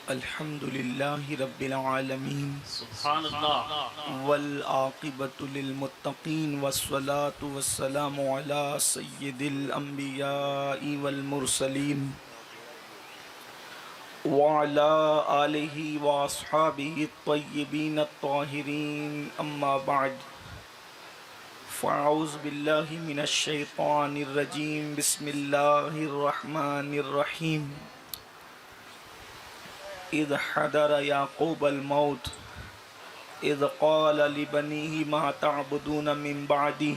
الحمد للہ رب العالمین سبحان اللہ۔ والعاقبۃ للمتقین والصلاة والسلام علی سید الانبیاء والمرسلین وعلی آلہ واصحابہ الطیبین الطاہرین، اما بعد فاعوذ باللہ من الشیطان الرجیم، بسم اللہ الرحمن الرحیم۔ اذ حضر یعقوب الموت اذ قال لبنیہ ما تعبدون من بعدی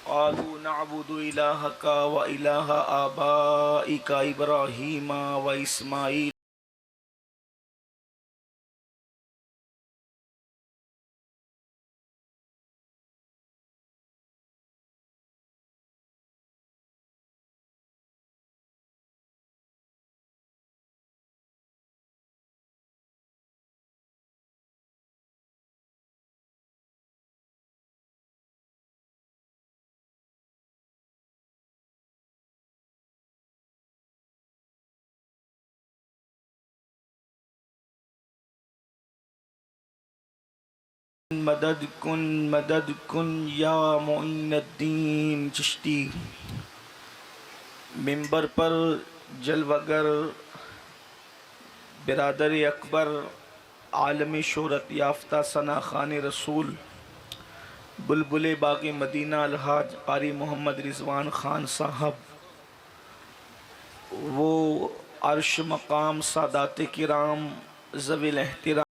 قالوا نعبد الہک و الہ آبائک ابراہیم و اسماعیل مدد کن یا معین الدین چشتی۔ ممبر پر جلوگر برادر اکبر عالمی شہرت یافتہ ثنا خان رسول بلبل باغ مدینہ الحاج قاری محمد رضوان خان صاحب، وہ عرش مقام سادات کرام ذوی الاحترام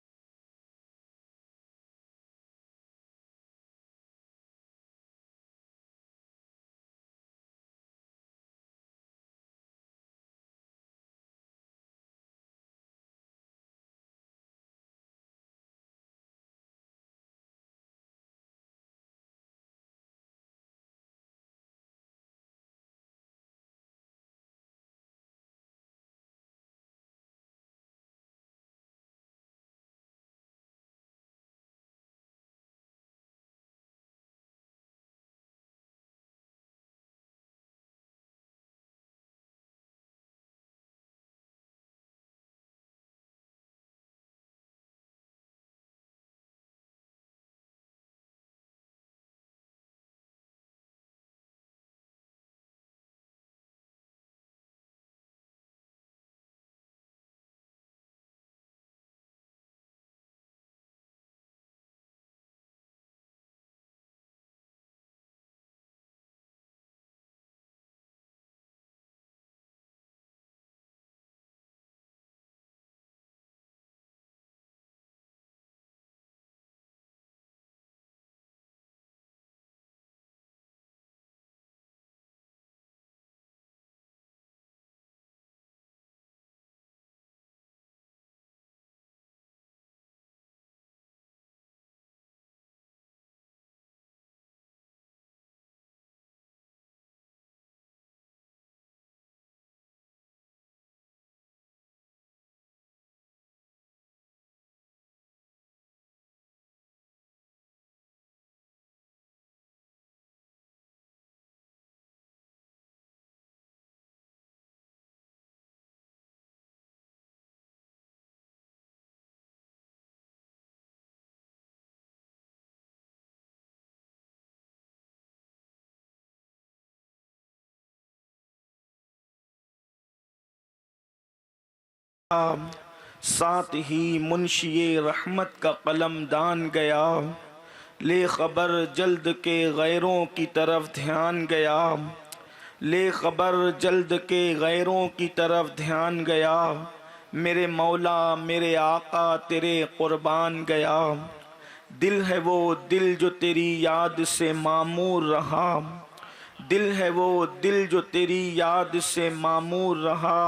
ساتھ ہی منشی رحمت کا قلم دان گیا، لے خبر جلد کے غیروں کی طرف دھیان گیا، لے خبر جلد کے غیروں کی طرف دھیان گیا، میرے مولا میرے آقا تیرے قربان گیا۔ دل ہے وہ دل جو تیری یاد سے معمور رہا، دل ہے وہ دل جو تیری یاد سے معمور رہا،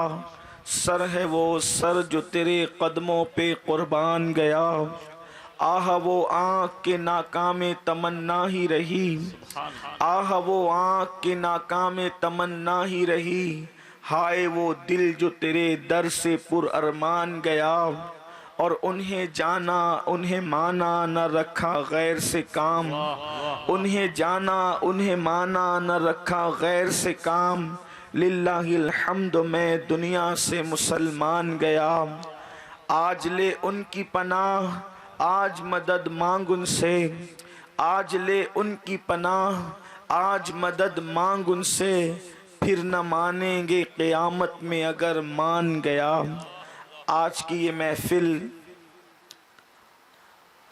سر ہے وہ سر جو تیرے قدموں پہ قربان گیا۔ آہ وہ آنکھ کے ناکام تمنا ہی رہی، آہ وہ آنکھ کے ناکام تمنا ہی رہی، ہائے وہ دل جو تیرے در سے پر ارمان گیا، اور انہیں جانا انہیں مانا نہ رکھا غیر سے کام، انہیں جانا انہیں مانا نہ رکھا غیر سے کام، للہ الحمد میں دنیا سے مسلمان گیا، آج لے ان کی پناہ آج مدد مانگ ان سے، آج لے ان کی پناہ آج مدد مانگ ان سے، پھر نہ مانیں گے قیامت میں اگر مان گیا۔ آج کی یہ محفل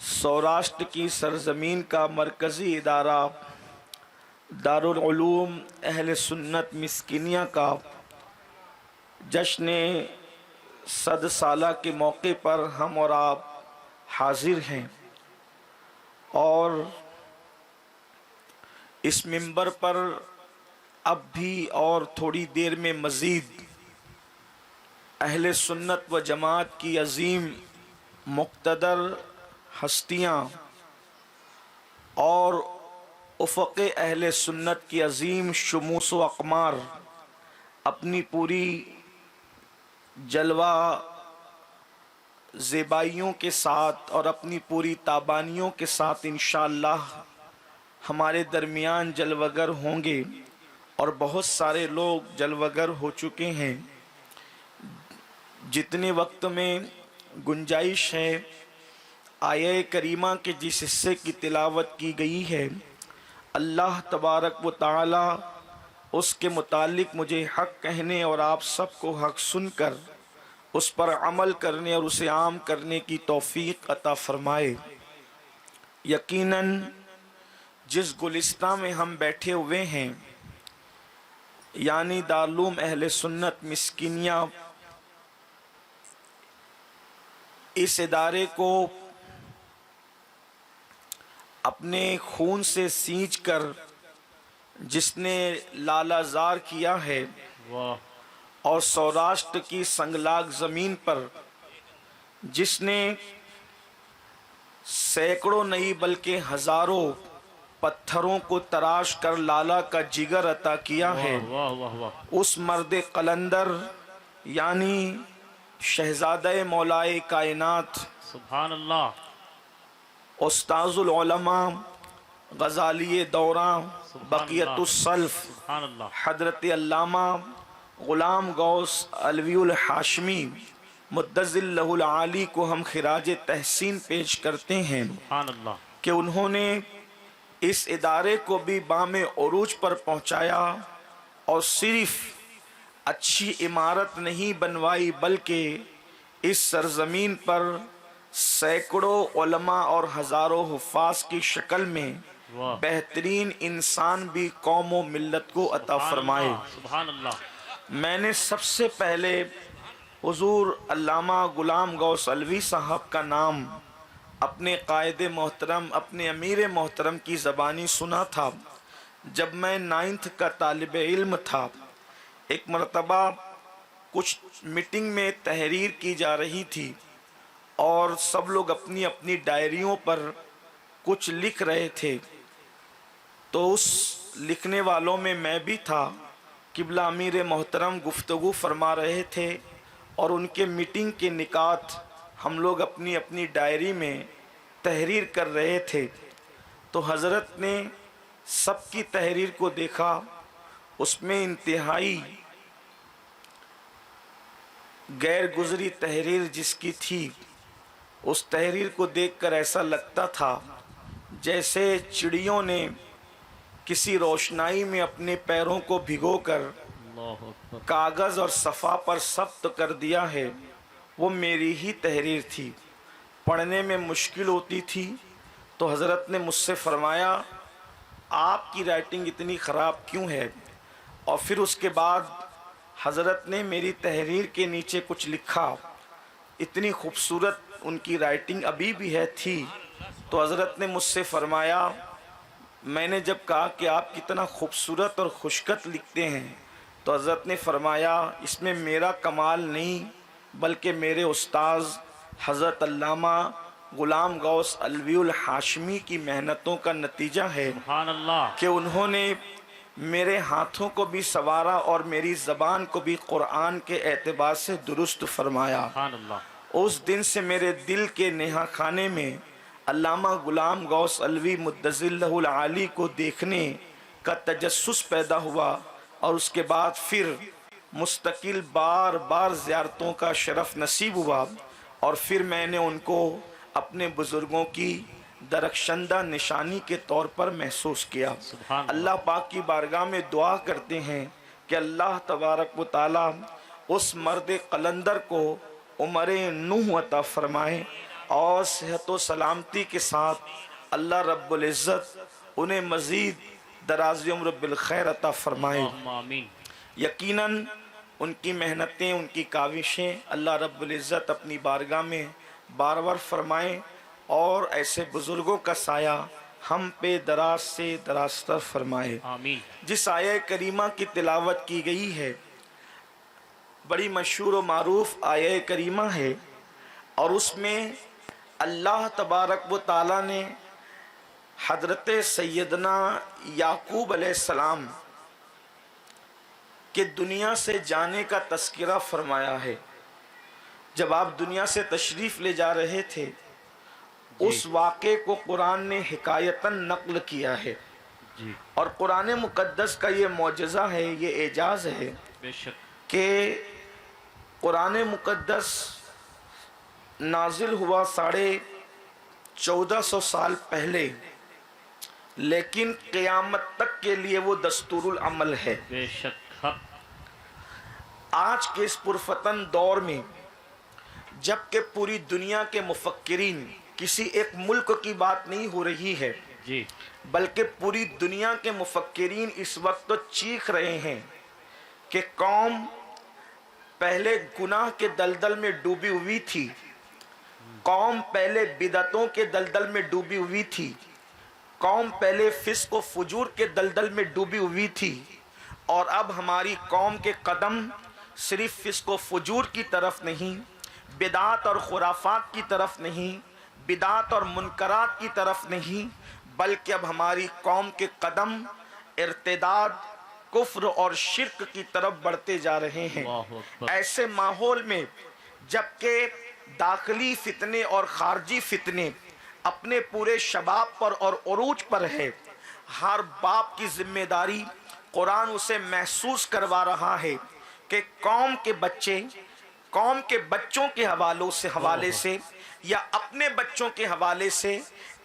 سوراشٹر کی سرزمین کا مرکزی ادارہ دارالعلوم اہل سنت مسکینیہ کا جشن 100 سالہ کے موقع پر ہم اور آپ حاضر ہیں، اور اس منبر پر اب بھی اور تھوڑی دیر میں مزید اہل سنت و جماعت کی عظیم مقتدر ہستیاں اور افق اہل سنت کی عظیم شموس و اقمار اپنی پوری جلوہ زیبائیوں کے ساتھ اور اپنی پوری تابانیوں کے ساتھ انشاءاللہ ہمارے درمیان جلوگر ہوں گے، اور بہت سارے لوگ جلوگر ہو چکے ہیں۔ جتنے وقت میں گنجائش ہے آیہ کریمہ کے جس حصے کی تلاوت کی گئی ہے، اللہ تبارک و تعالی اس کے متعلق مجھے حق کہنے اور آپ سب کو حق سن کر اس پر عمل کرنے اور اسے عام کرنے کی توفیق عطا فرمائے۔ یقیناً جس گلستہ میں ہم بیٹھے ہوئے ہیں، یعنی دارالعلوم اہل سنت مسکینیہ، اس ادارے کو اپنے خون سے سینچ کر جس نے لالہ زار کیا ہے، اور سوراشٹر کی سنگلاگ زمین پر جس نے سینکڑوں نہیں بلکہ ہزاروں پتھروں کو تراش کر لالہ کا جگر عطا کیا ہے، اس مرد قلندر یعنی شہزادہ مولائے کائنات سبحان اللہ، استاذ العلماء غزالی دوراں بقیت السلف سبحان اللہ، حضرت علامہ غلام غوث علوی الحاشمی مدظ اللہ العالی کو ہم خراج تحسین پیش کرتے ہیں سبحان اللہ، کہ انہوں نے اس ادارے کو بھی بام عروج پر پہنچایا، اور صرف اچھی عمارت نہیں بنوائی بلکہ اس سرزمین پر سینکڑوں علماء اور ہزاروں حفاظ کی شکل میں بہترین انسان بھی قوم و ملت کو عطا فرمائے۔ سبحان اللہ، میں نے سب سے پہلے حضور علامہ غلام غوث علوی صاحب کا نام اپنے قائد محترم اپنے امیر محترم کی زبانی سنا تھا جب میں 9th کا طالب علم تھا۔ ایک مرتبہ کچھ میٹنگ میں تحریر کی جا رہی تھی اور سب لوگ اپنی اپنی ڈائریوں پر کچھ لکھ رہے تھے، تو اس لکھنے والوں میں میں بھی تھا۔ قبلہ امیر محترم گفتگو فرما رہے تھے اور ان کے میٹنگ کے نکات ہم لوگ اپنی اپنی ڈائری میں تحریر کر رہے تھے، تو حضرت نے سب کی تحریر کو دیکھا، اس میں انتہائی غیر گزری تحریر جس کی تھی، اس تحریر کو دیکھ کر ایسا لگتا تھا جیسے چڑیوں نے کسی روشنائی میں اپنے پیروں کو بھگو کر اللہ اکبر، کاغذ اور صفحہ پر ثبت کر دیا ہے۔ وہ میری ہی تحریر تھی، پڑھنے میں مشکل ہوتی تھی، تو حضرت نے مجھ سے فرمایا آپ کی رائٹنگ اتنی خراب کیوں ہے؟ اور پھر اس کے بعد حضرت نے میری تحریر کے نیچے کچھ لکھا، اتنی خوبصورت ان کی رائٹنگ ابھی بھی ہے تھی، تو حضرت نے مجھ سے فرمایا، میں نے جب کہا کہ آپ کتنا خوبصورت اور خوشخط لکھتے ہیں، تو حضرت نے فرمایا اس میں میرا کمال نہیں بلکہ میرے استاذ حضرت علامہ غلام غوث علوی الحاشمی کی محنتوں کا نتیجہ ہے سبحان اللہ، کہ انہوں نے میرے ہاتھوں کو بھی سنوارا اور میری زبان کو بھی قرآن کے اعتبار سے درست فرمایا۔ سبحان اللہ، اس دن سے میرے دل کے نہا خانے میں علامہ غلام غوث علوی مدظ اللہ العالی کو دیکھنے کا تجسس پیدا ہوا، اور اس کے بعد پھر مستقل بار بار زیارتوں کا شرف نصیب ہوا، اور پھر میں نے ان کو اپنے بزرگوں کی درخشندہ نشانی کے طور پر محسوس کیا۔ سبحان اللہ۔ اللہ پاک کی بارگاہ میں دعا کرتے ہیں کہ اللہ تبارک و تعالی اس مرد قلندر کو عمر نوح عطا فرمائے، اور صحت و سلامتی کے ساتھ اللہ رب العزت انہیں مزید دراز عمر بالخیر عطا فرمائے۔ اللہم آمین۔ یقیناً ان کی محنتیں، ان کی کاوشیں اللہ رب العزت اپنی بارگاہ میں بار بار فرمائیں، اور ایسے بزرگوں کا سایہ ہم پہ دراز سے دراز تر فرمائے۔ آمین۔ جس آیہ کریمہ کی تلاوت کی گئی ہے، بڑی مشہور و معروف آیہ کریمہ ہے، اور اس میں اللہ تبارک و تعالی نے حضرت سیدنا یعقوب علیہ السلام کہ دنیا سے جانے کا تذکرہ فرمایا ہے۔ جب آپ دنیا سے تشریف لے جا رہے تھے، اس واقعے کو قرآن نے حکایتاً نقل کیا ہے، جی اور قرآن مقدس کا یہ معجزہ ہے، یہ اعجاز ہے بے شک۔ کہ قرآن مقدس نازل ہوا 1450 سال پہلے، لیکن قیامت تک کے لیے وہ دستور العمل ہے۔ بے شک حق۔ آج کے اس پرفتن دور میں جبکہ پوری دنیا کے مفکرین، کسی ایک ملک کی بات نہیں ہو رہی ہے، جی بلکہ پوری دنیا کے مفکرین اس وقت تو چیخ رہے ہیں کہ قوم پہلے گناہ کے دلدل میں ڈوبی ہوئی تھی، قوم پہلے بدعتوں کے دلدل میں ڈوبی ہوئی تھی، قوم پہلے فسق و فجور کے دلدل میں ڈوبی ہوئی تھی، اور اب ہماری قوم کے قدم صرف فسق و فجور کی طرف نہیں، بدعات اور خرافات کی طرف نہیں، بدعات اور منکرات کی طرف نہیں، بلکہ اب ہماری قوم کے قدم ارتداد، کفر اور شرک کی طرف بڑھتے جا رہے ہیں۔ اللہ اکبر۔ ایسے ماحول میں جبکہ داخلی فتنے اور خارجی فتنے اپنے پورے شباب پر اور عروج پر ہے، ہر باپ کی ذمہ داری قرآن اسے محسوس کروا رہا ہے کہ قوم کے بچوں کے حوالے سے یا اپنے بچوں کے حوالے سے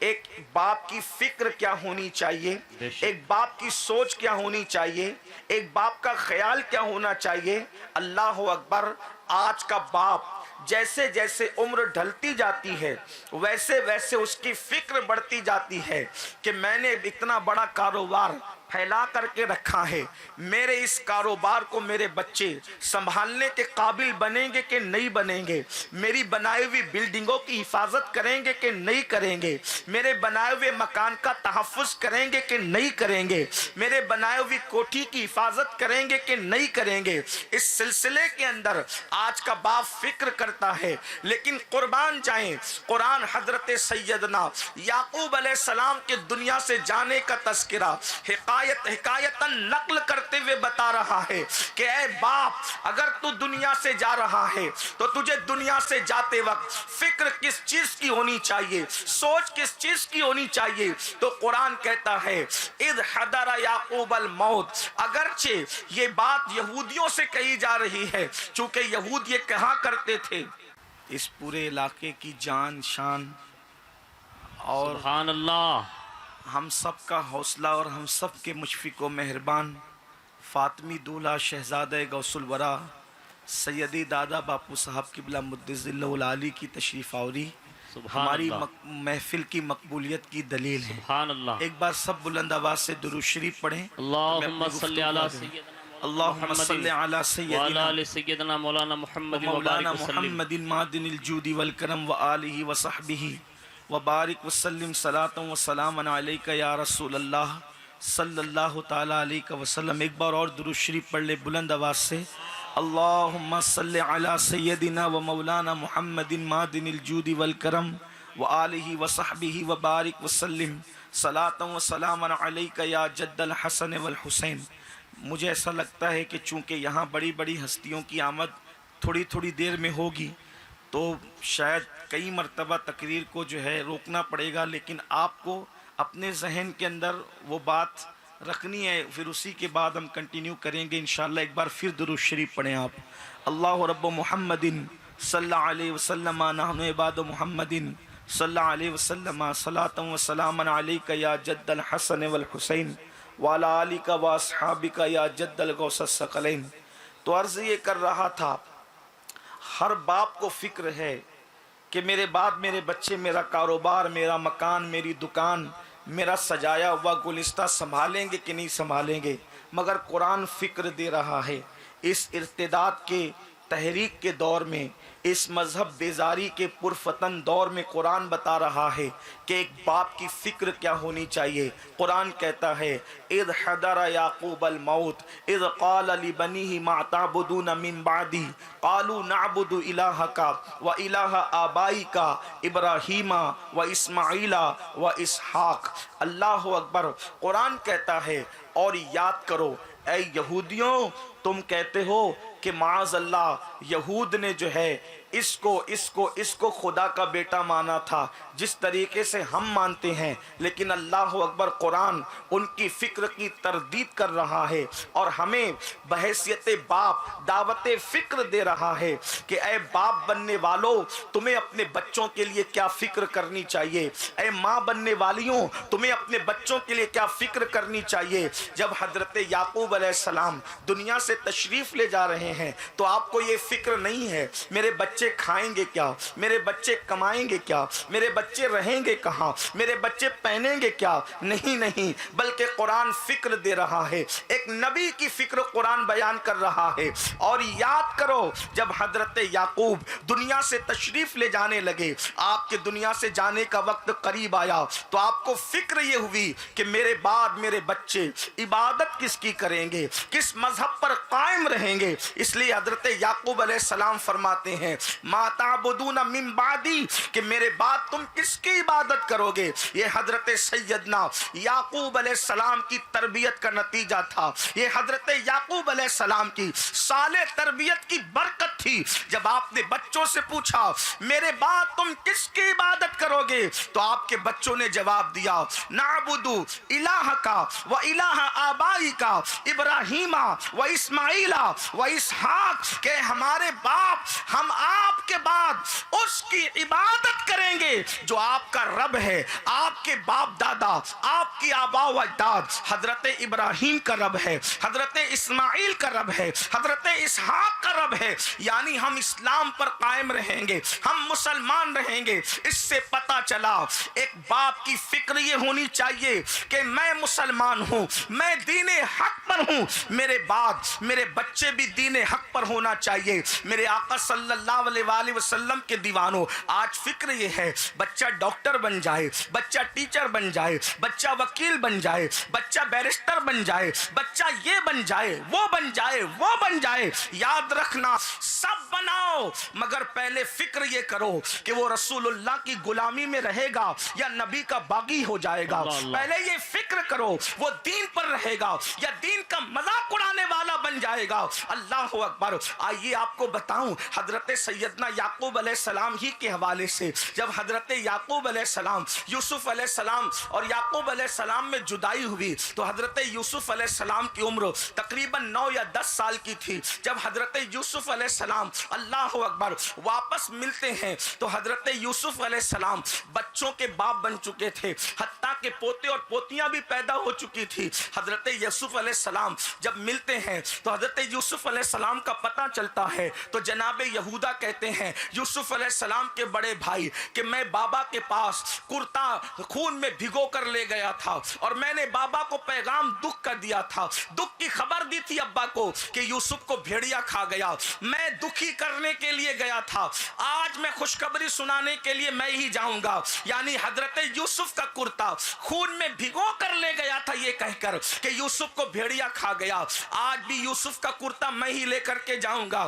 ایک باپ کی فکر کیا ہونی چاہیے، ایک باپ کی سوچ کیا ہونی چاہیے، ایک باپ کا خیال کیا ہونا چاہیے۔ اللہ اکبر۔ آج کا باپ جیسے جیسے عمر ڈھلتی جاتی ہے، ویسے ویسے اس کی فکر بڑھتی جاتی ہے کہ میں نے اتنا بڑا کاروبار پھیلا کر کے رکھا ہے، میرے اس کاروبار کو میرے بچے سنبھالنے کے قابل بنیں گے کہ نہیں بنیں گے، میری بنائی ہوئی بلڈنگوں کی حفاظت کریں گے کہ نہیں کریں گے، میرے بنائے ہوئے مکان کا تحفظ کریں گے کہ نہیں کریں گے، میرے بنائے ہوئی کوٹھی کی حفاظت کریں گے کہ نہیں کریں گے۔ اس سلسلے کے اندر آج کا باپ فکر کرتا ہے، لیکن قربان جائیں، قرآن حضرت سیدنا یعقوب علیہ السلام کے دنیا سے جانے کا تذکرہ حکایتاً نقل کرتے ہوئے بتا رہا ہے کہ اے باپ، اگر تو دنیا سے جا رہا ہے تو تجھے دنیا سے جاتے وقت فکر کس چیز کی ہونی چاہیے، سوچ کس چیز کی ہونی چاہیے؟ تو قرآن کہتا ہے اذ حضر یعقوب الموت۔ اگرچہ یہ بات یہودیوں سے کہی جا رہی ہے، چونکہ یہود یہ کہا کرتے تھے، اس پورے علاقے کی جان شان اور سبحان اللہ۔ ہم سب کا حوصلہ اور ہم سب کے مشفق و مہربان فاطمی دولہ شہزادہ غوث الورا سیدی دادا باپو صاحب قبلہ مدظ اللہ العالی کی تشریف آوری سبحان ہماری اللہ۔ محفل کی مقبولیت کی دلیل ہے۔ سبحان اللہ۔ ایک بار سب بلند آواز سے درود شریف پڑھیں۔ اللہم صلی علی سیدنا اللہم صلی علی وعلی سیدنا آل سیدنا مولانا محمد مولانا وبارک وسلم۔ محمد معدن الجود والکرم وآلہ وصحبہ وبارک وسلم صلاۃ و سلام علیکہ یا رسول اللہ صلی اللہ تعالی علیہ وسلم۔ ایک بار اور درود شریف پڑھ لے بلند آواز سے۔ اللہم صلی علی سیدنا و مولانا محمد معدن الجود والکرم وآلہ وصحبہ وبارک وسلم صلاۃ و سلام علیکہ یا جد الحسن والحسین۔ مجھے ایسا لگتا ہے کہ چونکہ یہاں بڑی بڑی ہستیوں کی آمد تھوڑی تھوڑی دیر میں ہوگی، تو شاید کئی مرتبہ تقریر کو جو ہے روکنا پڑے گا، لیکن آپ کو اپنے ذہن کے اندر وہ بات رکھنی ہے، پھر اسی کے بعد ہم کنٹینیو کریں گے انشاءاللہ۔ ایک بار پھر درود شریف پڑھیں آپ۔ اللہ رب محمد صلی اللہ علیہ وسلم نحن عباد محمد صلی اللہ علیہ وسلم صلاۃ و سلام علیک یا جد الحسن والحسین وعلی آلک و اصحابک یا جد الغوث الثقلین۔ تو عرض یہ کر رہا تھا، ہر باپ کو فکر ہے کہ میرے بعد میرے بچے میرا کاروبار، میرا مکان، میری دکان، میرا سجایا ہوا گلستہ سنبھالیں گے کہ نہیں سنبھالیں گے، مگر قرآن فکر دے رہا ہے۔ اس ارتداد کے تحریک کے دور میں، اس مذہب بیزاری کے پرفتن دور میں قرآن بتا رہا ہے کہ ایک باپ کی فکر کیا ہونی چاہیے۔ قرآن کہتا ہے اذ حضر یعقوب الموت اذ قال لبنیہ ما تعبدون من بعدی قالوا نعبد الہک و الہ آبائک ابراہیم و اسماعیل و اسحاق۔ اللہ اکبر۔ قرآن کہتا ہے اور یاد کرو اے یہودیوں، تم کہتے ہو کہ معاذ اللہ یہود نے جو ہے اس کو خدا کا بیٹا مانا تھا، جس طریقے سے ہم مانتے ہیں، لیکن اللہ اکبر قرآن ان کی فکر کی تردید کر رہا ہے اور ہمیں بحیثیت باپ دعوت فکر دے رہا ہے کہ اے باپ بننے والوں، تمہیں اپنے بچوں کے لیے کیا فکر کرنی چاہیے، اے ماں بننے والیوں تمہیں اپنے بچوں کے لیے کیا فکر کرنی چاہیے۔ جب حضرت یعقوب علیہ السلام دنیا سے تشریف لے جا رہے ہیں تو آپ کو یہ فکر نہیں ہے میرے بچے کھائیں گے کیا، میرے بچے کمائیں گے کیا، میرے بچے رہیں گے کہاں، میرے بچے پہنیں گے کیا، نہیں، بلکہ قرآن فکر دے رہا ہے، ایک نبی کی فکر قرآن بیان کر رہا ہے۔ اور یاد کرو جب حضرت یعقوب دنیا سے تشریف لے جانے لگے، آپ کے دنیا سے جانے کا وقت قریب آیا تو آپ کو فکر یہ ہوئی کہ میرے بعد میرے بچے عبادت کس کی کریں گے، کس مذہب پر قائم رہیں گے۔ اس لیے حضرت یعقوب علیہ السلام فرماتے ہیں ما تعبدون من بعدی، کہ میرے بعد تم کس کی عبادت کرو گے۔ یہ حضرت سیدنا یعقوب علیہ السلام کی تربیت کا نتیجہ تھا، یہ حضرت یعقوب علیہ السلام کی صالح تربیت کی برکت تھی۔ جب آپ نے بچوں سے پوچھا میرے بعد تم کس کی عبادت کرو گے تو آپ کے بچوں نے جواب دیا نعبد الہک و الہ آبائک ابراہیم و اسماعیل و اسحاق، کہ ہمارے باپ ہم آپ کے بعد اس کی عبادت کریں گے جو آپ کا رب ہے، آپ کے باپ دادا، آپ کی آبا و اجداد حضرت ابراہیم کا رب ہے، حضرت اسماعیل کا رب ہے، حضرت اسحاق کا رب ہے، یعنی ہم اسلام پر قائم رہیں گے، ہم مسلمان رہیں گے۔ اس سے پتہ چلا ایک باپ کی فکر یہ ہونی چاہیے کہ میں مسلمان ہوں، میں دین حق پر ہوں، میرے بعد میرے بچے بھی دین حق پر ہونا چاہیے۔ میرے آقا صلی اللہ علیہ وآلہ وسلم کے دیوانوں، آج فکر یہ ہے بچہ ڈاکٹر بن جائے، بچہ ٹیچر بن جائے، بچہ وکیل بن جائے، بچہ بیرسٹر بن جائے، بچہ یہ بن جائے، وہ بن جائے، وہ بن جائے۔ یاد رکھنا سب بناؤ مگر پہلے فکر یہ کرو کہ وہ رسول اللہ کی غلامی میں رہے گا یا نبی کا باغی ہو جائے گا۔ پہلے یہ فکر کرو وہ دین پر رہے گا یا دین کا مذاق اڑانے والا بن جائے گا۔ اللہ اکبر۔ آئیے آپ کو بتاؤں حضرت سیدنا یعقوب علیہ السلام ہی کے حوالے سے، جب حضرت یعقوب علیہ السلام، یوسف علیہ السلام اور یعقوب علیہ السلام میں جدائی ہوئی تو حضرت یوسف علیہ السلام کی عمر تقریباً 9 یا 10 سال کی تھی۔ جب حضرت یوسف علیہ السلام اللہ اکبر واپس ملتے ہیں تو حضرت یوسف علیہ السلام بچوں کے باپ بن چکے تھے، حتیٰ کہ پوتے اور پوتیاں بھی پیدا ہو چکی تھی۔ حضرت یوسف علیہ السلام جب ملتے ہیں تو حضرت یوسف علیہ السلام کا پتہ چلتا ہے تو جناب یہودا کہتے ہیں یوسف علیہ السلام کے بڑے بھائی کہ میں بابا کے پاس کرتا خون میں بھگو کر لے گیا تھا اور میں نے بابا کو پیغام دکھ کا دیا تھا، دکھ کی خبر دی تھی ابا کو کہ یوسف کو بھیڑیا کھا گیا، میں دکھی کرنے کے لیے گیا تھا، آج میں خوشخبری سنانے کے لیے میں ہی جاؤں گا۔ یعنی حضرت یوسف کا کرتا خون میں بھگو کر لے گیا تھا یہ کہہ کر کہ یوسف کو بھیڑیا کھا گیا، آج بھی یوسف کا کرتا میں ہی لے کر کے جاؤں گا۔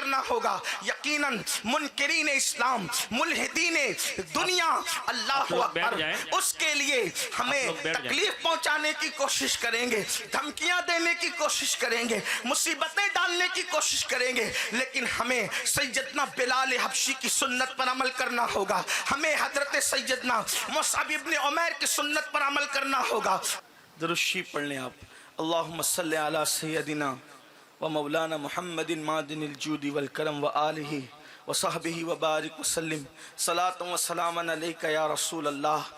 کرنا ہوگا. یقیناً منکرین اسلام، ملحدین دنیا، اللہ اکبر، اس کے لیے ہمیں تکلیف پہنچانے کی کوشش کریں گے، دھمکیاں دینے کی کوشش کریں گے، مصیبتیں ڈالنے کی کوشش کریں گے، لیکن ہمیں سیدنا بلال حبشی کی سنت پر عمل کرنا ہوگا. ہمیں حضرت سیدنا مصعب ابن عمیر کی سنت پر عمل کرنا ہوگا. درود شریف پڑھ لیں آپ. اللہم صلی علی سیدنا و مولانا محمد معدن الجود والکرم و آلہ و صحبہ و بارک وسلم. صلاۃ و سلام علیک یا رسول اللہ.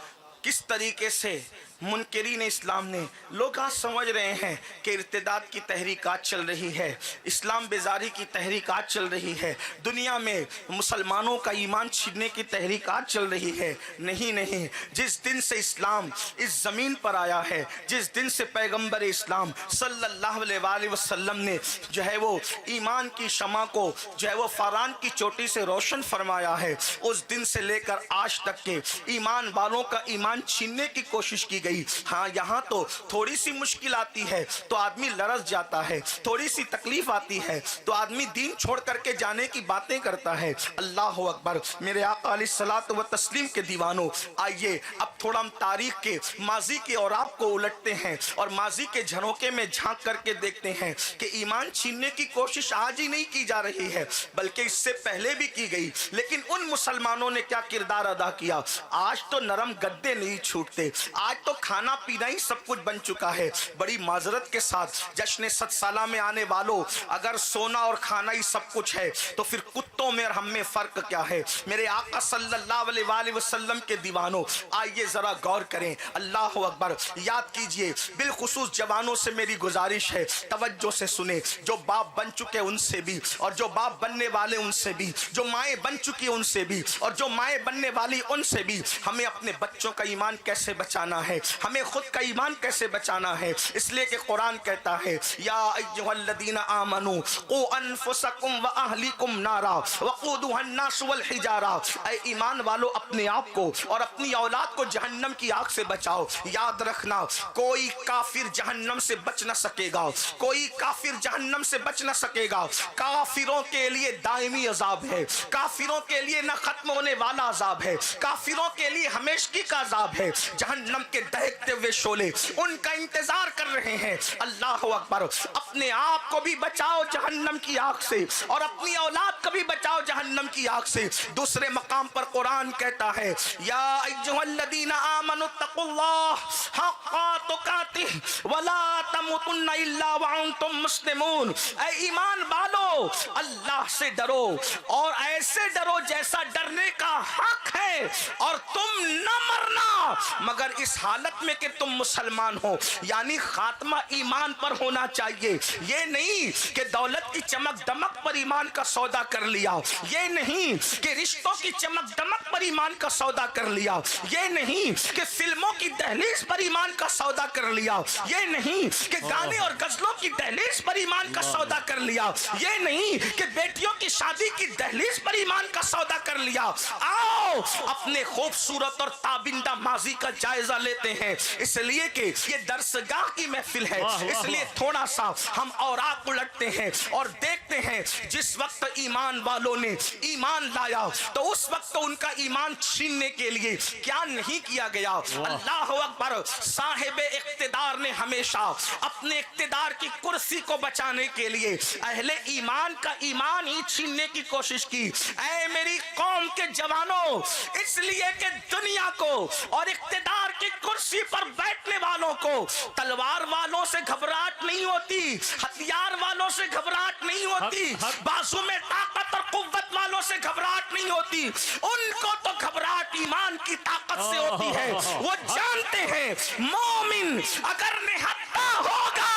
کس طریقے سے منکرین اسلام نے، لوگ آج سمجھ رہے ہیں کہ ارتداد کی تحریکات چل رہی ہے، اسلام بیزاری کی تحریکات چل رہی ہے، دنیا میں مسلمانوں کا ایمان چھیننے کی تحریکات چل رہی ہے. نہیں نہیں، جس دن سے اسلام اس زمین پر آیا ہے، جس دن سے پیغمبر اسلام صلی اللہ علیہ وآلہ وسلم نے جو ہے وہ ایمان کی شمع کو جو ہے وہ فاران کی چوٹی سے روشن فرمایا ہے، اس دن سے لے کر آج تک کے ایمان والوں کا ایمان چھیننے کی کوشش کی گئی. ہاں، یہاں تو تھوڑی سی مشکل آتی ہے تو آدمی لرز جاتا ہے، تھوڑی سی تکلیف آتی ہے تو آدمی دین چھوڑ کر کے جانے کی باتیں کرتا ہے. اللہ اکبر. میرے آقا علیہ الصلوۃ والتسلیم کے دیوانوں، آئیے اب تھوڑا ہم تاریخ کے ماضی کے اوراب کو الٹتے ہیں اور ماضی کے جھروکے میں جھانک کر کے دیکھتے ہیں کہ ایمان چھیننے کی کوشش آج ہی نہیں کی جا رہی ہے بلکہ اس سے پہلے بھی کی گئی. لیکن ان مسلمانوں نے کیا کردار ادا کیا؟ آج تو نرم گدے نہیں چھوٹتے، آج تو کھانا پینا ہی سب کچھ بن چکا ہے. بڑی معذرت کے ساتھ جشن 100 سالہ میں آنے والوں، اگر سونا اور کھانا ہی سب کچھ ہے تو پھر کتوں میں اور ہم میں فرق کیا ہے؟ میرے آقا صلی اللہ علیہ وآلہ وسلم کے دیوانوں، آئیے ذرا غور کریں. اللہ اکبر. یاد کیجئے، بالخصوص جوانوں سے میری گزارش ہے، توجہ سے سنیں. جو باپ بن چکے ان سے بھی، اور جو باپ بننے والے ان سے بھی، جو مائیں بن چکی ان سے بھی، اور جو مائیں بننے والی ان سے بھی، ہمیں اپنے بچوں کا ایمان کیسے بچانا ہے، ہمیں خود کا ایمان کیسے بچانا ہے. اس لیے کہ قرآن کہتا ہے یا ایھا الذین آمنوا قوا انفسکم واہلیکم نارا وقودھا الناس والحجارہ. اے ایمان والو، اپنے آپ کو اور اپنی اولاد کو جہنم کی آگ سے بچاؤ. یاد رکھنا، کوئی کافر جہنم سے بچ نہ سکے گا، کوئی کافر جہنم سے بچ نہ سکے گا. کافروں کے لیے دائمی عذاب ہے، کافروں کے لیے نہ ختم ہونے والا عذاب ہے، کافروں کے لیے ہمیشگی کا عذاب ہے. جہنم کے دہکتے ہوئے شعلے ان کا انتظار کر رہے ہیں. اللہ اکبر. اپنے آپ کو بھی بچاؤ جہنم کی آگ سے اور اپنی اولاد کو بھی بچاؤ جہنم کی آگ سے. دوسرے مقام پر قرآن کہتا ہے یا ایھا الذین آمنوا اتقوا اللہ حق تقاتہ ولا تموتن الا وانتم مسلمون. اے ایمان والو، اللہ سے ڈرو اور ایسے ڈرو جیسا ڈرنے کا حق ہے، اور تم نہ مرنا مگر اس حالت میں کہ تم مسلمان ہو. یعنی خاتمہ ایمان پر ہونا چاہیے. یہ نہیں کہ دولت کی چمک دمک پر ایمان کا سودا کر لیا، یہ نہیں کہ رشتوں کی چمک دمک پر ایمان کا سودا کر لیا، یہ نہیں کہ فلموں کی دہلیز پر ایمان کا سودا کر لیا، یہ نہیں کہ گانے اور غزلوں کی دہلیز پر ایمان کا سودا کر لیا، یہ نہیں کہ بیٹیوں کی شادی کی دہلیز پر ایمان کا سودا کر لیا. آؤ اپنے خوبصورت اور تابندہ ماضی کا جائزہ لیتے ہیں. اس لیے کہ یہ درسگاہ کی محفل ہے، اس لیے تھوڑا سا ہم اوراق الٹتے ہیں اور دیکھتے ہیں جس وقت ایمان والوں نے ایمان لایا تو اس وقت ان کا ایمان چھیننے کے لیے کیا نہیں کیا گیا. اللہ اکبر. صاحب اقتدار نے ہمیشہ اپنے اقتدار کی کرسی کو بچانے کے لیے اہل ایمان کا ایمان ہی چھیننے کی کوشش کی. اے میری قوم کے جوانوں، اس لیے کہ دنیا کو اور اقتدار کی کرسی پر بیٹھنے والوں کو تلوار والوں سے گھبراہٹ نہیں ہوتی، ہتھیار والوں سے گھبراہٹ نہیں ہوتی، بازو میں طاقت اور قوت والوں سے گھبراہٹ نہیں ہوتی. ان کو تو گھبراہٹ ایمان کی طاقت سے ہوتی ہے. وہ جانتے ہیں مومن اگر نہتا ہوگا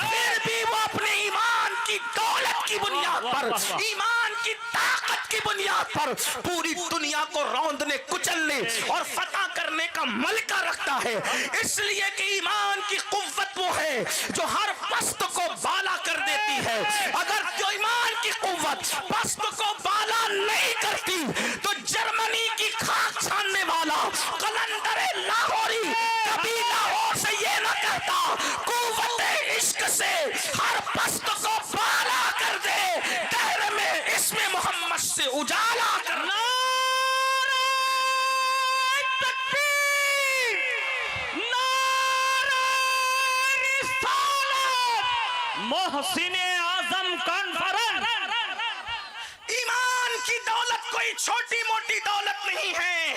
پھر بھی وہ اپنے ایمان کی دولت کی بنیاد پر، ایمان کی طاقت کی بنیاد پر پوری دنیا کو روندنے کچلنے اور فتح کرنے کا ملکہ رکھتا ہے. اس لیے کہ ایمان کی قوت وہ ہے جو ہر پست کو بالا کر دیتی ہے. اگر جو ایمان کی قوت پست کو بالا نہیں کرتی تو جرمنی کی خاک چھاننے والا قلندر لاہوری کبھی لاہور سے یہ نہ کہتا قوت عشق سے ہر پست کو بالا کر دے. دہر میں محسن اعظم کانفرنس. ایمان کی دولت کوئی چھوٹی موٹی دولت نہیں ہے.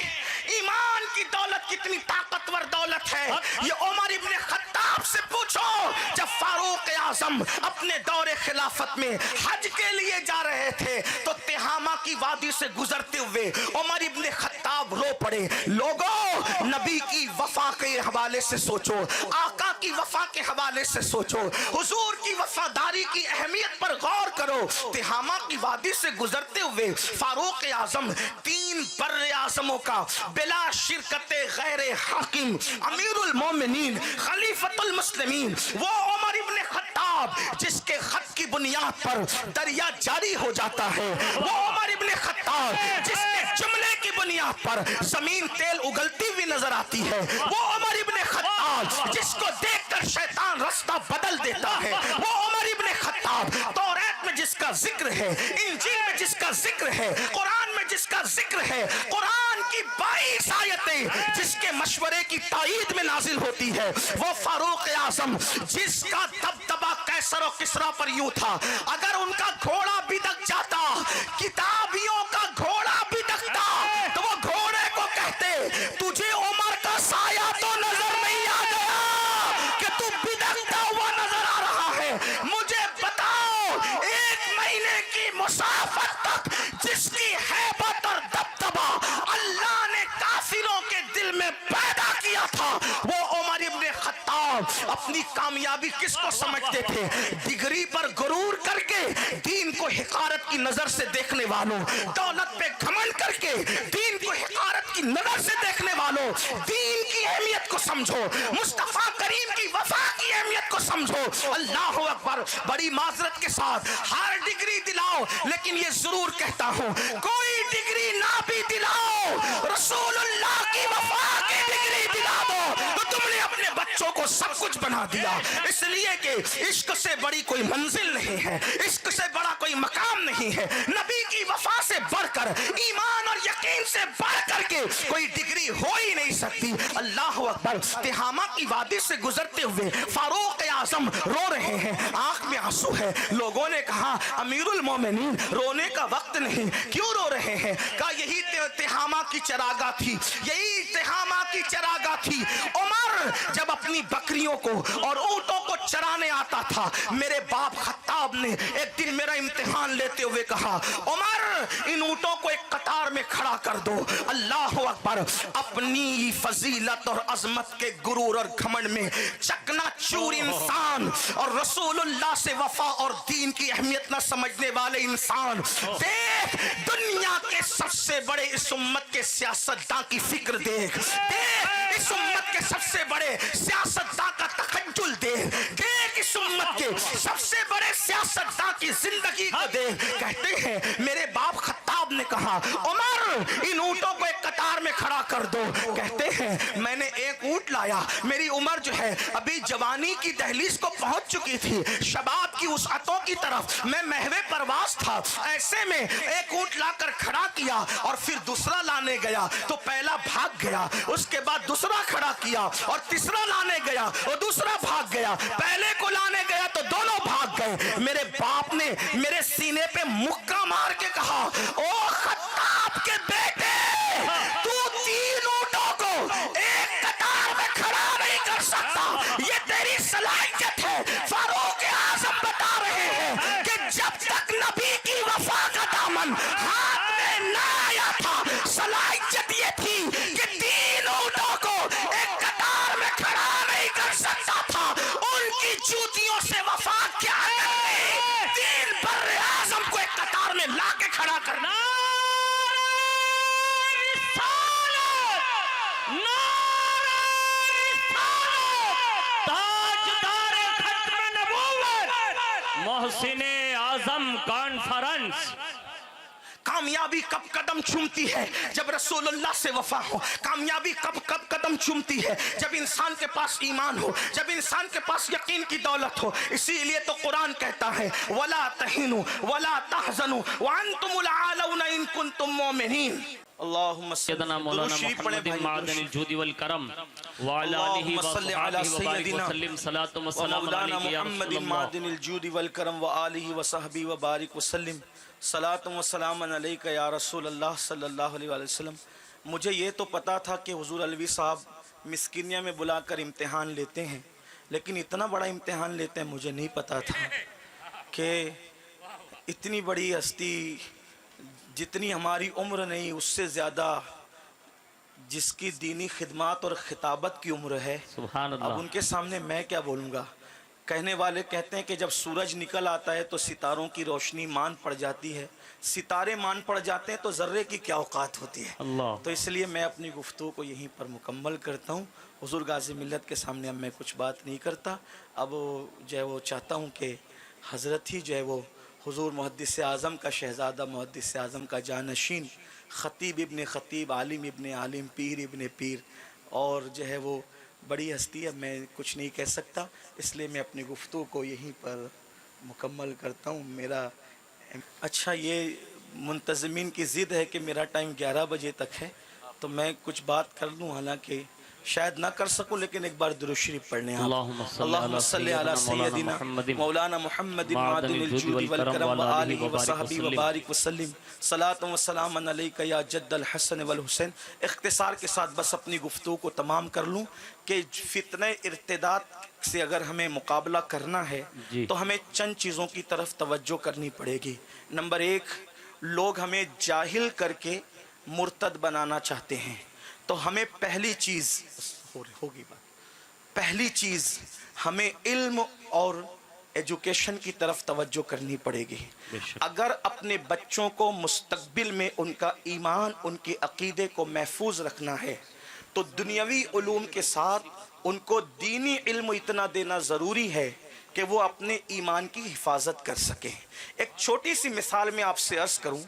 ایمان کی دولت کتنی طاقتور دولت ہے یہ عمر ابن خطاب سے پوچھو. جب فاروق اعظم اپنے دور خلافت میں حج کے لیے جا رہے تھے تو تہامہ کی وادی سے گزرتے ہوئے عمر ابن خطاب رو پڑے. لوگوں نبی کی وفا کے حوالے سے سوچو, آقا کی وفا کے حوالے سے سوچو, حضور کی وفاداری کی اہمیت پر غور کرو. تہامہ کی وادی سے گزرتے ہوئے فاروق اعظم 3 بر اعظموں کا بلا شرکت غیر حاکم امیر المومنین خلیفۃ المسلمین وہ عمر ابن خطاب جس کے خط کی بنیاد پر دریا جاری ہو جاتا ہے, وہ عمر ابن خطاب جس کے جملے کی بنیاد پر زمین تیل اگلتی ہوئی نظر آتی ہے, وہ عمر ابن خطاب جس کو دیکھ کر شیطان رستہ بدل دیتا ہے, وہ عمر ابن خطاب توریت میں جس کا ذکر ہے, انجیل میں جس کا ذکر ہے, قرآن میں جس کا ذکر ہے, قرآن کی 22 آیتیں جس کے مشورے کی تائید میں نازل ہوتی ہے, وہ فاروق اعظم جس کا دبدبہ قیصر و کسریٰ پر یوں تھا اگر ان کا گھوڑا بھی دک جاتا, کتابیوں کا گھوڑا بھی دکتا تو وہ گھوڑے کو کہتے تجھے عمر کا سایہ تو نظر نہیں آ گیا کہ تو بدکتا ہوا نظر آ رہا ہے. مجھے بتاؤ 1 مہینے کی مسافت تک جس کی ہیبت اور دبدبہ اللہ نے کافروں کے دل میں پیدا کیا تھا وہ عمر ابن خطاب. اپنی کامیابی کس کو سمجھتے تھے؟ ڈگری پر غرور کر کے دین کو حقارت کی نظر سے دیکھنے والوں, دولت پہ گھمنڈ کر کے دین کو حقارت کی نظر سے دیکھنے والوں, دین کی اہمیت کو سمجھو, مصطفیٰ کریم کی وفا کی اہمیت کو سمجھو. اللہ اکبر. بڑی معذرت کے ساتھ ہر ڈگری دلاؤ لیکن یہ ضرور کہتا ہوں کوئی ڈگری نہ بھی دلاؤ, رسول اللہ کی وفا کی ڈگری دلا دو تو تم نے اپنے بچوں کو سب کچھ بنا دیا. اس لیے کہ عشق سے بڑی کوئی منزل نہیں ہے, عشق سے بڑا کوئی مقام نہیں ہے. نبی کی وفا سے بڑھ کر, ایمان اور یقین سے بڑھ کر کے کوئی ڈگری ہو ہی نہیں سکتی. اللہ اکبر. تہامہ کی وادی سے گزرتے ہوئے فاروق اعظم رو رہے ہیں, آنکھ میں آنسو ہے. لوگوں نے کہا امیر المومنین رونے کا وقت نہیں, کیوں رو رہے ہیں؟ کہا یہی تہامہ کی چراگاہ تھی, یہی تہامہ کی چراگاہ تھی. عمر جب اپنی بکریوں کو اور اونٹوں کو چرانے آتا تھا میرے باپ خطاب نے ایک دن میرا امتحان لیتے ہوئے کہا عمر ان اونٹوں کو ایک قطار میں کھڑا کر دو. اللہ اکبر. اپنی فضیلت اور عظمت کے غرور اور گھمنڈ میں چکنا چور انسان اور رسول اللہ سے وفا اور دین کی اہمیت نہ سمجھنے والے انسان, دیکھ دنیا کے سب سے بڑے اس امت کے سیاستداں کی فکر دیکھ, دیکھ اس امت کے سب سے بڑے سیاستداں کا تخجل دیکھ, دیکھ اس امت کے سب سے بڑے سیاستداں کی زندگی کو دیکھ. کہتے ہیں میرے باپ خطاب نے کہا عمر ان اونٹوں کو ایک قطار میں کھڑا کر دو. کہتے ہیں میں نے ایک اونٹ لایا, میری عمر جو ہے ابھی جوانی کی دہلیز کو پہنچ چکی تھی, شباب کی وسعتوں کی طرف میں محو پرواز تھا. ایسے میں ایک اونٹ لا کر کھڑا کیا اور پھر دوسرا لانے گیا تو پہلا بھاگ گیا, اس کے بعد دوسرا کھڑا کیا اور تیسرا لانے گیا اور دوسرا بھاگ گیا, پہلے کو لانے گیا تو دونوں بھاگ گئے. میرے باپ نے میرے سینے پہ مکہ مار کے کہا او خطاب کے بیٹے تو 3 اونٹوں کو ایک قطار میں کھڑا نہیں کر سکتا, یہ تیری صلاحیت ہے. فاروق اعظم بتا رہے ہیں کہ جب تک نبی کی وفا کا دامن ہاتھ میں نہ آیا تھا صلاحیت یہ تھی کہ 3 اونٹوں کو ایک قطار میں کھڑا نہیں کر سکتا تھا. ان کی جوتیوں سے وفا کیا کرتی, 3 بر اعظم کو ایک قطار میں لا کے کھڑا کرنا. محسن اعظم کانفرنس. کامیابی کب قدم چومتی ہے؟ جب رسول اللہ سے وفا ہو. کامیابی کب قدم چومتی ہے؟ جب انسان کے پاس ایمان ہو, جب انسان کے پاس یقین کی دولت ہو. اسی لیے تو قرآن کہتا ہے وَلَا تَهِنُوا وَلَا تَحْزَنُوا وَأَنْتُمُ الْأَعْلَوْنَ إِن كُنتُم مُؤْمِنِينَ. اللہم سیدنا مولانا محمد معدن الجود والکرم وعلى آلہ وصحبہ وبارک وسلم صلاۃ و سلام مولانا علیک یا محمد رسول اللہ. معدن الجود والکرم وآلہ وصحبہ وبارک وسلم صلاۃ و سلام علیک یا رسول اللہ صلی اللہ علیہ وسلم. مجھے یہ تو پتا تھا کہ حضور علوی صاحب مسکینیا میں بلا کر امتحان لیتے ہیں، لیکن اتنا بڑا امتحان لیتے ہیں مجھے نہیں پتا تھا کہ اتنی بڑی ہستی جتنی ہماری عمر نہیں اس سے زیادہ جس کی دینی خدمات اور خطابت کی عمر ہے، سبحان اب اللہ. ان کے سامنے میں کیا بولوں گا. کہنے والے کہتے ہیں کہ جب سورج نکل آتا ہے تو ستاروں کی روشنی مان پڑ جاتی ہے، ستارے مان پڑ جاتے ہیں تو ذرے کی کیا اوقات ہوتی ہے. اللہ. تو اس لیے میں اپنی گفتگو کو یہیں پر مکمل کرتا ہوں. حضور غازی ملت کے سامنے اب میں کچھ بات نہیں کرتا. اب جو ہے وہ چاہتا ہوں کہ حضرت ہی جو ہے وہ حضور محدث اعظم کا شہزادہ، محدث اعظم کا جانشین، خطیب ابن خطیب، عالم ابن عالم، پیر ابن پیر، اور جو ہے وہ بڑی ہستی ہے. میں کچھ نہیں کہہ سکتا، اس لیے میں اپنی گفتگو کو یہیں پر مکمل کرتا ہوں. میرا اچھا یہ منتظمین کی ضد ہے کہ میرا ٹائم 11 بجے تک ہے، تو میں کچھ بات کر لوں، حالانکہ شاید نہ کر سکوں، لیکن ایک بار درود شریف پڑھنے ہیں. اللہم صلی علی سیدنا مولانا محمد معدن الجود والکرم وآلہ وصحبہ وبارک وسلم صلاۃ و سلام علیک یا جد الحسن والحسین. اختصار کے ساتھ بس اپنی گفتگو کو تمام کر لوں کہ فتنہ ارتداد سے اگر ہمیں مقابلہ کرنا ہے تو ہمیں چند چیزوں کی طرف توجہ کرنی پڑے گی. نمبر 1، لوگ ہمیں جاہل کر کے مرتد بنانا چاہتے ہیں، تو ہمیں پہلی چیز ہمیں علم اور ایجوکیشن کی طرف توجہ کرنی پڑے گی. اگر اپنے بچوں کو مستقبل میں ان کا ایمان، ان کے عقیدے کو محفوظ رکھنا ہے تو دنیاوی علوم کے ساتھ ان کو دینی علم اتنا دینا ضروری ہے کہ وہ اپنے ایمان کی حفاظت کر سکیں. ایک چھوٹی سی مثال میں آپ سے عرض کروں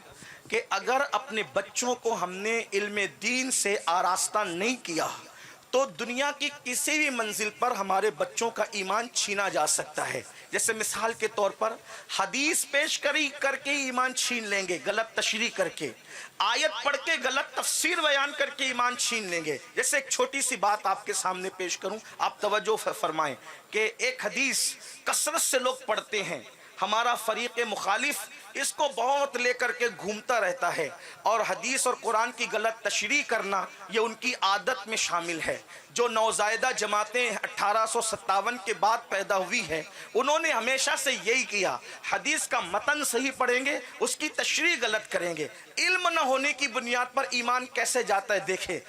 کہ اگر اپنے بچوں کو ہم نے علم دین سے آراستہ نہیں کیا تو دنیا کی کسی بھی منزل پر ہمارے بچوں کا ایمان چھینا جا سکتا ہے. جیسے مثال کے طور پر حدیث پیش کر کے ایمان چھین لیں گے، غلط تشریح کر کے، آیت پڑھ کے غلط تفسیر بیان کر کے ایمان چھین لیں گے. جیسے ایک چھوٹی سی بات آپ کے سامنے پیش کروں، آپ توجہ فرمائیں کہ ایک حدیث کثرت سے لوگ پڑھتے ہیں، ہمارا فریق مخالف اس کو بہت لے کر کے گھومتا رہتا ہے، اور حدیث اور قرآن کی غلط تشریح کرنا یہ ان کی عادت میں شامل ہے. جو نوزائیدہ جماعتیں 1857 کے بعد پیدا ہوئی ہیں انہوں نے ہمیشہ سے یہی کیا، حدیث کا متن صحیح پڑھیں گے، اس کی تشریح غلط کریں گے. علم نہ ہونے کی بنیاد پر ایمان کیسے جاتا ہے. دیکھیں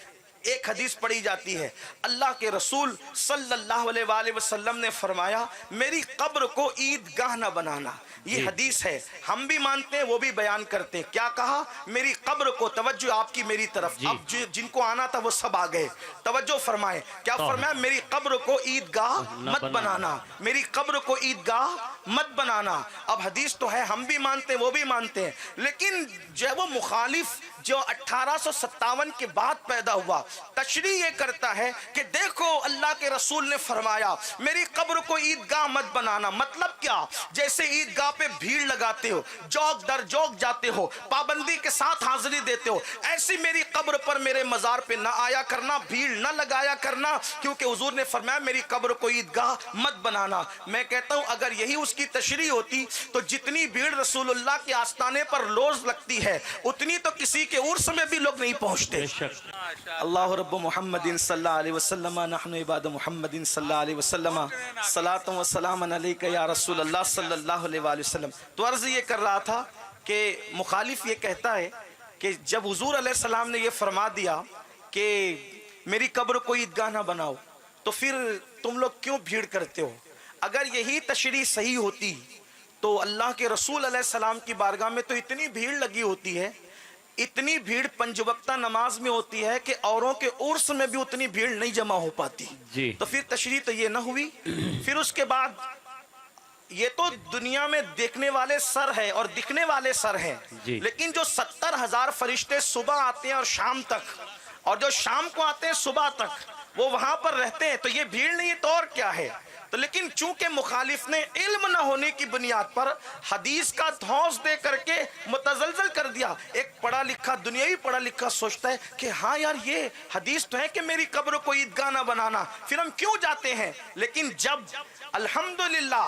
ایک حدیث پڑھی جاتی ہے، اللہ کے رسول صلی اللہ علیہ وآلہ وسلم نے فرمایا میری قبر کو عیدگاہ نہ بنانا. یہ حدیث ہے، ہم بھی مانتے ہیں، وہ بھی بیان کرتے ہیں. کیا کہا؟ میری قبر کو، توجہ آپ کی میری طرف، اب جن کو آنا تھا وہ سب آ گئے، توجہ فرمائیں. کیا فرمایا؟ میری قبر کو عیدگاہ مت بنانا، میری قبر کو عیدگاہ مت بنانا. اب حدیث تو ہے، ہم بھی مانتے ہیں، وہ بھی مانتے ہیں، لیکن جو وہ مخالف جو 1857 کے بعد پیدا ہوا تشریح یہ کرتا ہے کہ دیکھو اللہ کے رسول نے فرمایا میری قبر کو عیدگاہ مت بنانا. مطلب کیا؟ جیسے عیدگاہ پہ بھیڑ لگاتے ہو، جوک در جوک جاتے ہو، پابندی کے ساتھ حاضری دیتے ہو، ایسی میری قبر پر، میرے مزار پہ نہ آیا کرنا، بھیڑ نہ لگایا کرنا، کیونکہ حضور نے فرمایا میری قبر کو عیدگاہ مت بنانا. میں کہتا ہوں اگر یہی اس کی تشریح ہوتی تو جتنی بھیڑ رسول اللہ کے آستانے پر روز لگتی ہے اتنی تو کسی کے عرس میں بھی لوگ نہیں پہنچتے. اللہ رب محمد صلی اللہ علیہ وسلم، نحن عباد محمد صلی اللہ علیہ وسلم، صلاۃ و سلام علیک یا رسول اللہ صلی اللہ علیہ وآلہ وسلم. تو عرض یہ کر رہا تھا کہ مخالف یہ کہتا ہے کہ جب حضور علیہ السلام نے یہ فرما دیا کہ میری قبر کو عیدگاہ نہ بناؤ تو پھر تم لوگ کیوں بھیڑ کرتے ہو؟ اگر یہی تشریح صحیح ہوتی تو اللہ کے رسول علیہ السلام کی بارگاہ میں تو اتنی بھیڑ لگی ہوتی ہے، اتنی بھیڑ 5 وقتہ نماز میں ہوتی ہے کہ اوروں کے عرس میں بھی اتنی بھیڑ نہیں جمع ہو پاتی. تو پھر تشریح تو یہ نہ ہوئی. پھر اس کے بعد یہ تو دنیا میں دیکھنے والے سر ہے اور دکھنے والے سر ہیں، لیکن جو 70,000 فرشتے صبح آتے ہیں اور شام تک، اور جو شام کو آتے ہیں صبح تک، وہ وہاں پر رہتے ہیں، تو یہ بھیڑ نہیں ہے تو اور کیا ہے؟ تو لیکن چونکہ مخالف نے علم نہ ہونے کی بنیاد پر حدیث کا دھوس دے کر کے متزلزل کر دیا. ایک پڑھا لکھا دنیاوی پڑھا لکھا سوچتا ہے کہ ہاں یار یہ حدیث تو ہے کہ میری قبر کو عیدگاہ نہ بنانا, پھر ہم کیوں جاتے ہیں. لیکن جب الحمدللہ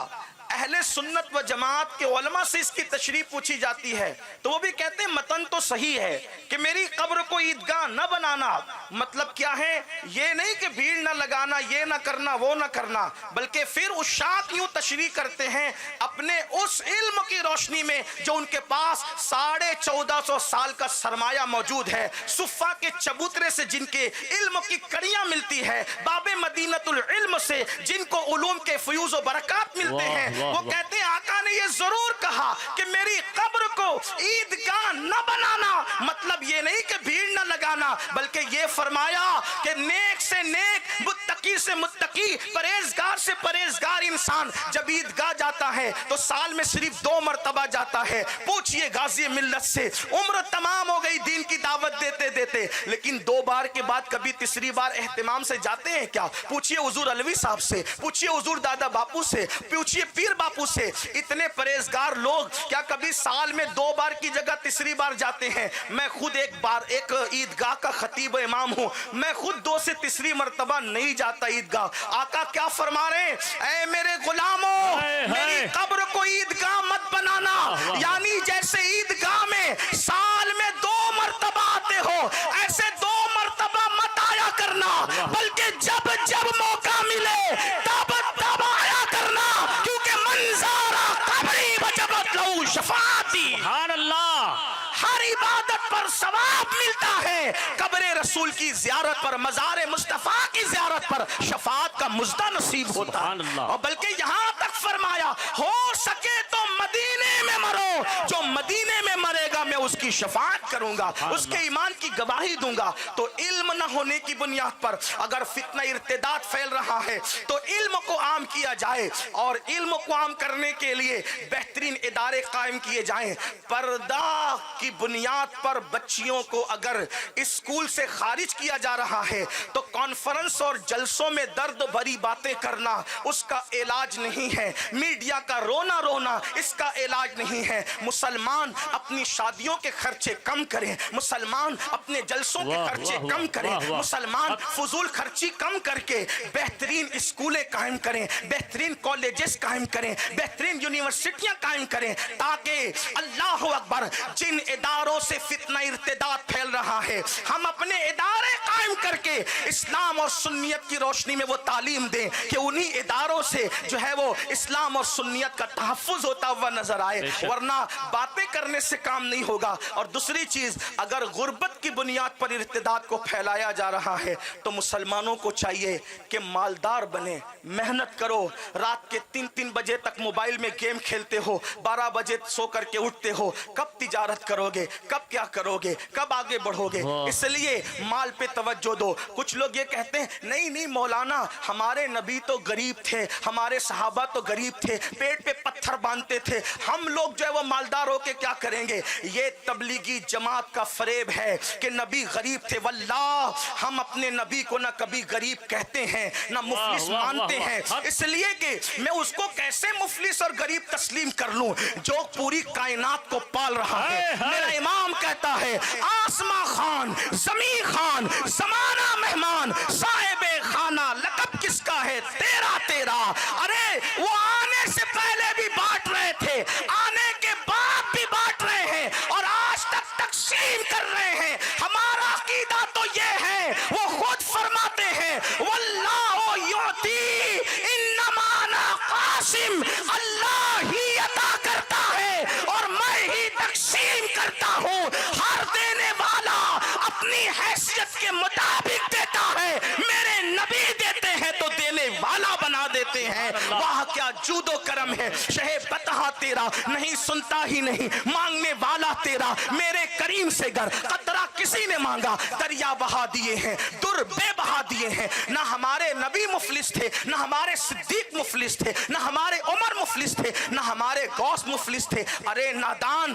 اہل سنت و جماعت کے علماء سے اس کی تشریح پوچھی جاتی ہے تو وہ بھی کہتے ہیں متن تو صحیح ہے کہ میری قبر کو عیدگاہ نہ بنانا. مطلب کیا ہے, یہ نہیں کہ بھیڑ نہ لگانا, یہ نہ کرنا, وہ نہ کرنا, بلکہ پھر عشاق یوں تشریح کرتے ہیں اپنے اس علم کی روشنی میں جو ان کے پاس 1450 سال کا سرمایہ موجود ہے, صفا کے چبوترے سے جن کے علم کی کڑیاں ملتی ہے, باب مدینۃ العلم سے جن کو علوم کے فیوز و برکات ملتے ہیں. وہ کہتے ہیں آقا نے یہ ضرور کہا کہ میری قبر کو عیدگاہ نہ بنانا, مطلب یہ نہیں کہ بھیڑ نہ لگانا, بلکہ یہ فرمایا کہ نیک سے نیک, متقی سے متقی, پرہیزگار سے پرہیزگار انسان جب عیدگاہ جاتا ہے تو سال میں صرف 2 مرتبہ جاتا ہے. پوچھئے غازی ملت سے, عمر تمام ہو گئی دین کی دعوت دیتے دیتے, لیکن 2 بار کے بعد کبھی تیسری بار اہتمام سے جاتے ہیں کیا؟ پوچھئے حضور علوی صاحب سے, پوچھئے حضور دادا باپو سے, پوچھئے پیر باپو سے. اتنے پرہیزگار لوگ کیا کبھی سال میں 2 بار کی جگہ تیسری بار جاتے ہیں؟ میں خود ایک عیدگاہ کا خطیب امام ہوں, میں خود 2 سے تیسری مرتبہ نہیں جاتا عیدگاہ. آقا کیا فرما رہے ہیں, اے میرے غلاموں میری قبر کو عیدگاہ مت بنانا, یعنی جیسے عیدگاہ میں سال میں 2 مرتبہ آتے ہو ایسے 2 مرتبہ مت آیا کرنا, بلکہ جب جب موقع ملے تب تب آیا کرنا, کیونکہ منظارہ قبری وجبت لہو شفاعتی. سبحان اللہ. ہر عبادت پر ثواب ملتا ہے, قبر رسول کی زیارت پر, مزار مصطفیٰ کی زیارت پر شفاعت کا مزدہ نصیب ہوتا ہے. اور بلکہ یہاں تک فرمایا ہو سکے تو مدینے میں مرو, جو مدینے میں مرے گا میں اس کی شفاعت کروں گا, اس کے ایمان کی گواہی دوں گا. تو علم نہ ہونے کی بنیاد پر اگر فتنہ ارتداد پھیل رہا ہے تو علم کو عام کیا جائے, اور علم کو عام کرنے کے لیے بہترین ادارے قائم کیے جائیں. پردہ کی بنیاد پر بچیوں کو اگر اسکول سے خارج کیا جا رہا ہے تو کانفرنس اور جلسوں میں درد بھری باتیں کرنا اس کا علاج نہیں ہے, میڈیا کا رونا رونا اس کا علاج نہیں ہے. مسلمان اپنی شادیوں کے خرچے کم کریں, مسلمان اپنے جلسوں کے خرچے کم کریں, مسلمان فضول خرچی کم کر کے بہترین اسکولیں قائم کریں, بہترین کالجز قائم کریں, بہترین یونیورسٹیاں قائم کریں, تاکہ اللہ اکبر جن اداروں سے فتنہ ارتداد پھیل رہا ہے ہم اپنے ادارے قائم کر کے اسلام اور سنیت کی روشنی میں وہ تعلیم دیں کہ انہی اداروں سے جو ہے وہ اسلام اور سنیت کا تحفظ ہوتا ہوا نظر آئے, ورنہ باتیں کرنے سے کام نہیں ہوگا. اور دوسری چیز, اگر غربت کی بنیاد پر ارتداد کو پھیلایا جا رہا ہے تو مسلمانوں کو چاہیے کہ مالدار بنے, محنت کرو, رات کے 3 بجے تک موبائل میں گیم کھیلتے ہو, 12 بجے سو کر کے اٹھتے ہو, کب تجارت کرو گے, کب کیا کرو گے, کب آگے بڑھو گے؟ اس لیے مال پہ توجہ دو. کچھ لوگ یہ کہتے ہیں نہیں مولانا ہمارے نبی تو غریب تھے, ہمارے صحابہ تو غریب تھے, پیٹ پہ پتھر باندھتے تھے, ہم لوگ جو ہے وہ مالدار ہو کے کیا کریں گے؟ یہ تبلیغی جماعت کا فریب ہے کہ نبی غریب تھے. واللہ ہم اپنے نبی کو نہ کبھی غریب کہتے ہیں نہ مفلس مانتے ہیں, اس لیے کہ میں اس کو کیسے مفلس اور غریب تسلیم کر لوں جو پوری کائنات کو پال رہا ہے. میرا امام کہتا ہے آسماں خان, زمین خان, زمانہ مہمان, صاحب خانہ, لقب کس کا ہے تیرا تیرا. ارے وہ آنے سے پہلے بھی بانٹ رہے تھے, آنے کے بعد بھی بانٹ رہے ہیں, اور آج تک تقسیم کر رہے ہیں. ہمارا عقیدہ تو یہ ہے, وہ خود فرماتے ہیں واللہ یعطی انما انا قاسم, اللہ ہی عطا کرتا ہے اور میں ہی تقسیم کرتا ہوں. ہر دینے والا اپنی حیثیت کے مطابق دیتا ہے, میرے نبی دیتے ہیں تو دینے والا بنا دیتے ہیں. واہ کیا جود و کرم ہے, شہ بتہا تیرا نہیں سنتا ہی نہیں, مانگنے والا تیرا میرے کریم سے گر قطرہ کسی نے مانگا دریا بہا دیے ہیں, در بے بہا دیے ہیں. نہ ہمارے نبی مفلس تھے, نہ ہمارے صدیق مفلس تھے, نہ ہمارے عمر مفلس تھے, نہ ہمارے غوث مفلس تھے. ارے نادان,